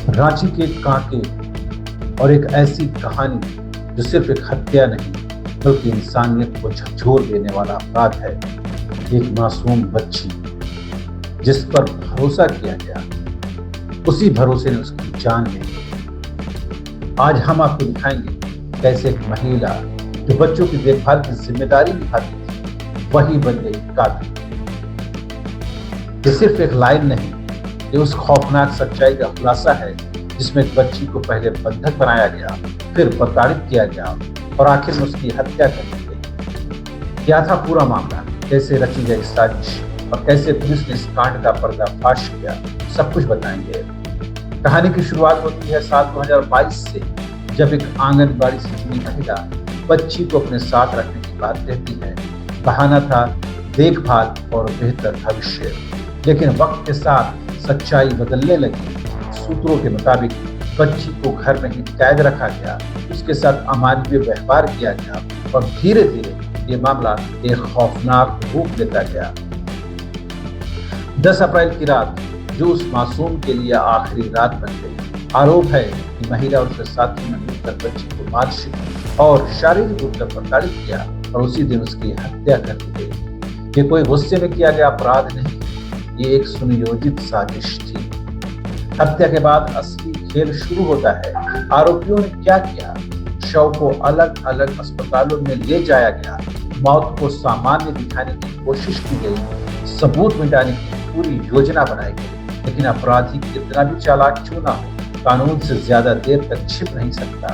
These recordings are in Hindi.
रांची के कांटे और एक ऐसी कहानी जो सिर्फ एक हत्या नहीं बल्कि इंसानियत को झकझोर देने वाला अपराध है। एक मासूम बच्ची जिस पर भरोसा किया गया, उसी भरोसे ने उसकी जान ले ली। आज हम आपको दिखाएंगे कैसे एक महिला जो बच्चों की देखभाल की जिम्मेदारी निभाती थी, वही बन गई कातिल। ये सिर्फ एक लाइन नहीं, ये उस खौफनाक सच्चाई का खुलासा है जिसमें एक बच्ची को पहले बंधक बनाया गया, फिर प्रताड़ित किया गया और आखिर में उसकी हत्या कर दी गई। क्या था पूरा मामला, कैसे रची गई साजिश और कैसे पुलिस ने इस कांड का पर्दाफाश किया, सब कुछ बताएंगे। कहानी की शुरुआत होती है साल 2022 से, जब एक आंगनबाड़ी से जुड़ी महिला बच्ची को अपने साथ रखने की बात कहती है। बहाना था देखभाल और बेहतर भविष्य, लेकिन वक्त के साथ सच्चाई बदलने लगी। सूत्रों के मुताबिक बच्ची को घर में ही कैद रखा गया, उसके साथ अमानवीय व्यवहार किया गया और धीरे धीरे ये मामला एक खौफनाक रूप लेता गया। 10 अप्रैल की रात जो उस मासूम के लिए आखिरी रात बन गई। आरोप है कि महिला और उसके साथी ने मिलकर बच्ची को मानसिक और शारीरिक रूप से प्रताड़ित किया और उसी दिन उसकी हत्या कर दी गई। ये कोई गुस्से में किया गया अपराध नहीं, ये एक सुनियोजित साजिश थी। हत्या के बाद असली खेल शुरू होता है। आरोपियों ने क्या किया? शव को अलग अलग अस्पतालों में ले जाया गया, मौत को सामान्य दिखाने की कोशिश की गई, सबूत मिटाने की पूरी योजना बनाई गई। लेकिन अपराधी कितना भी चालाक क्यों ना हो, कानून से ज्यादा देर तक छिप नहीं सकता।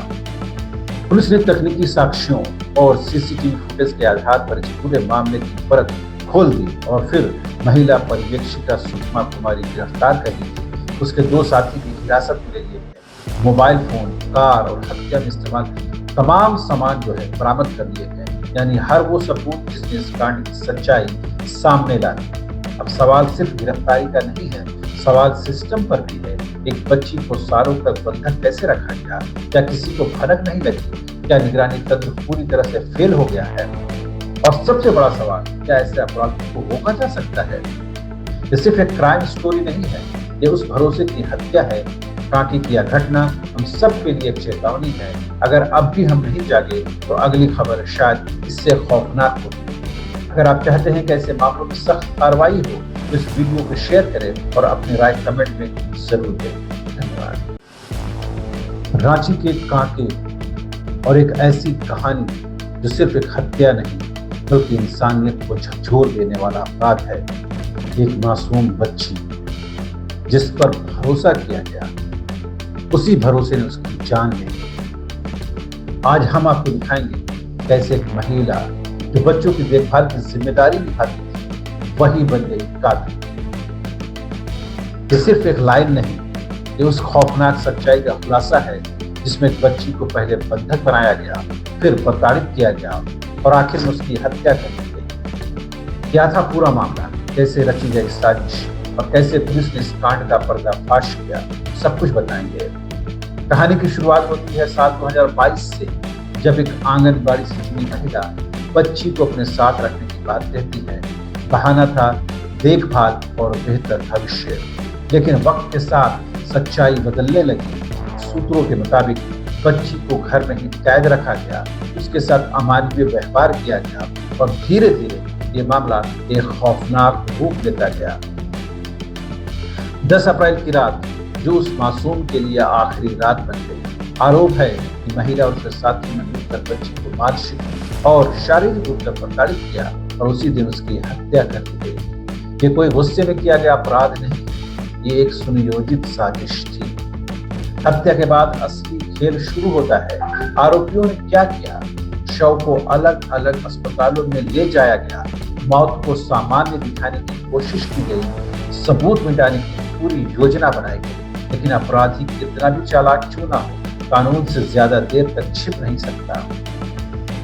पुलिस ने तकनीकी साक्ष्यों और सीसीटीवी फुटेज के आधार पर इस पूरे मामले की परत खोल दी और फिर महिला पर्यवेक्षिका सुषमा कुमारी गिरफ्तार कर ली थी। उसके 2 साथी की हिरासत में ले लिए गए। मोबाइल फोन, कार और हत्या में इस्तेमाल तमाम सामान जो है बरामद कर लिए गए, यानी हर वो सबूत जिसने इस कांड की सच्चाई सामने ला दी। अब सवाल सिर्फ गिरफ्तारी का नहीं है, सवाल सिस्टम पर भी है। एक बच्ची को सालों तक बंधक कैसे रखा गया? क्या किसी को भनक नहीं लगी? क्या निगरानी तंत्र पूरी तरह से फेल हो गया है? और सबसे बड़ा सवाल, क्या ऐसे अपराधों को रोका जा सकता है? ये सिर्फ एक क्राइम स्टोरी नहीं है, ये उस भरोसे की हत्या है। कांके की यह घटना हम सब के लिए एक चेतावनी है। अगर अब भी हम नहीं जागे तो अगली खबर शायद इससे खौफनाक होगी। अगर आप चाहते हैं कि ऐसे मामलों में सख्त कार्रवाई हो तो इस वीडियो को शेयर करें और अपनी राय कमेंट में जरूर दें। धन्यवाद। रांची के कांटे और एक ऐसी कहानी जो सिर्फ एक हत्या नहीं बल्कि इंसानियत को झकझोर देने वाला अपराध है। एक मासूम बच्ची जिस पर भरोसा किया गया, उसी भरोसे ने उसकी जान ले ली। आज हम आपको दिखाएंगे कैसे एक महिला जो बच्चों की देखभाल की जिम्मेदारी निभाती थी, वही बन गई कातिल। ये सिर्फ एक लाइन नहीं, ये उस खौफनाक सच्चाई का खुलासा है जिसमें एक बच्ची को पहले बंधक बनाया गया, फिर प्रताड़ित किया गया और आखिर में उसकी हत्या कर दी गई। क्या था पूरा मामला, कैसे रची गई साजिश और कैसे पुलिस ने इस कांड का पर्दाफाश किया, सब कुछ बताएंगे। कहानी की शुरुआत होती है साल 2022 से, जब एक आंगनबाड़ी से जुड़ी महिला बच्ची को अपने साथ रखने की बात कहती है। बहाना था देखभाल और बेहतर भविष्य, लेकिन वक्त के साथ सच्चाई बदलने लगी। सूत्रों के मुताबिक बच्ची को घर में ही कैद रखा गया, उसके साथ अमानवीय व्यवहार किया गया और धीरे धीरे ये मामला एक खौफनाक रूप लेता गया। 10 अप्रैल की रात जो उस मासूम के लिए आखिरी रात बन गई। आरोप है कि महिला और उसके साथी ने मिलकर बच्ची को मानसिक और शारीरिक रूप से प्रताड़ित किया और उसी दिन उसकी हत्या कर दी गई। ये कोई गुस्से में किया गया अपराध नहीं, ये एक सुनियोजित साजिश थी। हत्या के बाद असली खेल शुरू होता है। आरोपियों ने क्या किया? शव को अलग अलग अस्पतालों में ले जाया गया, मौत को सामान्य दिखाने की कोशिश की गई, सबूत मिटाने की पूरी योजना बनाई गई। लेकिन अपराधी कितना भी चालाक क्यों ना हो, कानून से ज्यादा देर तक छिप नहीं सकता।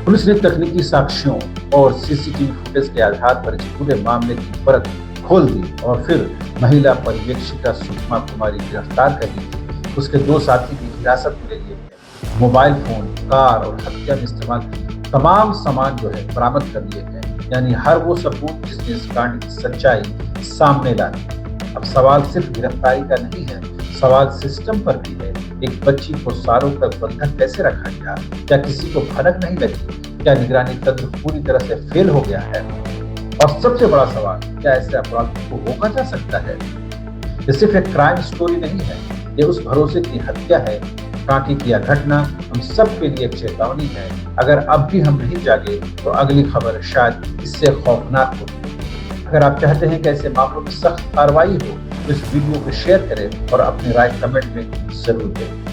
पुलिस ने तकनीकी साक्ष्यों और सीसीटीवी फुटेज के आधार पर इस पूरे मामले की परत खोल दी और फिर महिला पर्यवेक्षिका सुषमा कुमारी गिरफ्तार कर ली थी। उसके 2 साथी की हिरासत में ले लिए गए। मोबाइल फोन, कार और हत्या में इस्तेमाल तमाम सामान जो है बरामद कर लिए गए, यानी हर वो सबूत जिसने इस कांड की सच्चाई सामने ला दी। अब सवाल सिर्फ गिरफ्तारी का नहीं है, सवाल सिस्टम पर भी है। एक बच्ची को सालों तक बंधक कैसे रखा गया? क्या किसी को भनक नहीं लगी? क्या निगरानी तंत्र पूरी तरह से फेल हो गया है? और सबसे बड़ा सवाल, क्या ऐसे अपराधों को रोका जा सकता है? ये सिर्फ एक क्राइम स्टोरी नहीं है, ये उस भरोसे की हत्या है। कांके की यह घटना हम सब के लिए एक चेतावनी है। अगर अब भी हम नहीं जागे तो अगली खबर शायद इससे खौफनाक होगी। अगर आप चाहते हैं कि ऐसे मामलों में सख्त कार्रवाई हो तो इस वीडियो को शेयर करें और अपनी राय कमेंट में जरूर दें।